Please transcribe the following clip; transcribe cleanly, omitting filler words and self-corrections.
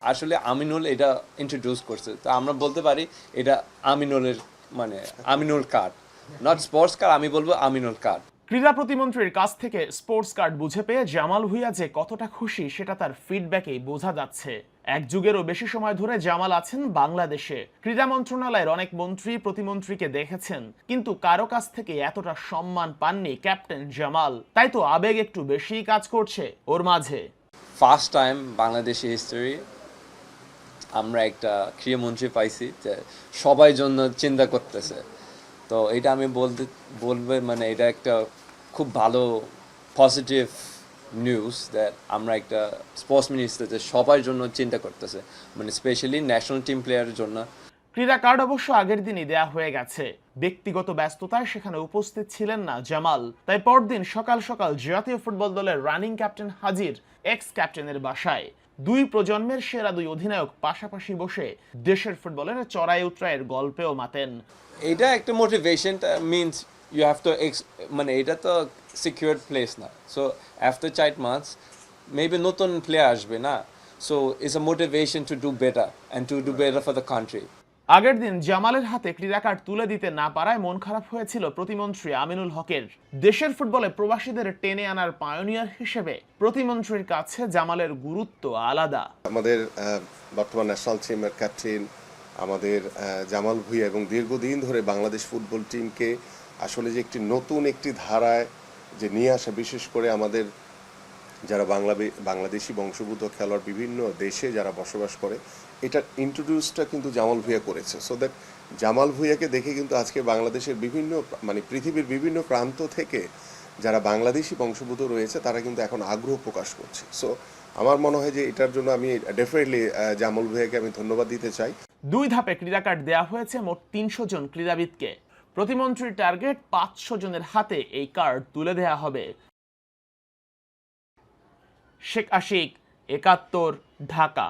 আসলে আমিনুল এটা ইন্ট্রোডিউস করছে, তো আমরা বলতে পারি এটা আমিনুলের মানে Aminul card, not sports card, আমি বলবো আমিনুল কার্ড। ক্রীড়া প্রতিমন্ত্রীর কাছ থেকে স্পোর্টস কার্ড বুঝে পেয়ে জামাল ভুঁইয়া যে কতটা খুশি সেটা তার ফিডব্যাকেই বোঝা যাচ্ছে। এক যুগেরও বেশি সময় ধরে জামাল আছেন বাংলাদেশে। ক্রীড়া মন্ত্রণালয়ের অনেক মন্ত্রী প্রতিমন্ত্রীকে দেখেছেন, কিন্তু কারো কাছ থেকে এতটা সম্মান পাননি ক্যাপ্টেন জামাল। তাই তো আবেগ একটু বেশিই কাজ করছে ওর মাঝে। ফার্স্ট টাইম বাংলাদেশি হিস্টোরি আমরা একটা ক্রীড়ামন্ত্রী পাইছি যে সবাই জন্য চিন্তা করতেছে। তো এটা আমি বলবে মানে এটা একটা খুব ভালো পজিটিভ নিউজ দ্যাট আমরা একটা স্পোর্টস মিনিস্টার যে সবার জন্য চিন্তা করতেছে, মানে স্পেশালি ন্যাশনাল টিম প্লেয়ারের জন্য। ক্রীড়া কার্ড অবশ্য আগের দিনই দেয়া হয়ে গেছে। ব্যক্তিগত ব্যস্ততায় সেখানে উপস্থিত ছিলেন না জামাল, তাই পরদিন সকাল সকাল জাতীয় ফুটবল দলের রানিং ক্যাপ্টেন হাজির এক্স ক্যাপ্টেনের বাসায়। দুই প্রজন্মের সেরা দুই অধিনায়ক পাশাপাশি বসে দেশের ফুটবলের চড়াই উতরাইয়ের গল্পেও মাতেন। এটা একটা motivation means you have to মানে এটা তো সিকিউরড প্লেস না, সো আফটার 4 মান্থস মেবি নতুন প্লেয়ার আসবে না, so it's a motivation to do better and to do better for the country. আগের দিন জামালের হাতে ক্রীড়া কার্ড তুলে দিতে না পারায় মন খারাপ হয়েছিল প্রতিমন্ত্রী আমিনুল হকের। দেশের ফুটবলে প্রবাসীদের টেনে আনার পায়োনিয়ার হিসেবে প্রতিমন্ত্রীর কাছে জামালের গুরুত্ব আলাদা। আমাদের বর্তমান ন্যাশনাল টিমের ক্যাপ্টেন আমাদের জামাল ভুঁইয়া এবং দীর্ঘদিন ধরে বাংলাদেশ ফুটবল টিমকে আসলে যে নতুন একটি ধারায় যে নিয়ে আসা, বিশেষ করে আমাদের যারা বাংলাদেশি বংশোদ্ভূত খেলোয়াড় বিভিন্ন দেশে যারা বসবাস করে, এটার ইন্ট্রোডিউসটা কিন্তু জামাল ভুঁইয়া করেছে। সো দ্যাট জামাল ভুঁইয়াকে দেখে কিন্তু আজকে বাংলাদেশের বিভিন্ন মানে পৃথিবীর বিভিন্ন প্রান্ত থেকে যারা বাংলাদেশি বংশোদ্ভূত রয়েছে তারা কিন্তু এখন আগ্রহ প্রকাশ করছে। সো আমার মনে হয় যে এটার জন্য আমি ডেফিনেটলি জামাল ভুঁইয়াকে আমি ধন্যবাদ দিতে চাই। দুই ধাপে ক্রীড়া কার্ড দেওয়া হয়েছে মোট ৩০০ জন ক্রীড়াবিদকে। প্রতিমন্ত্রীর টার্গেট ৫০০ জনের হাতে এই কার্ড তুলে দেয়া হবে। শেখ আশিক, ৭১, ঢাকা।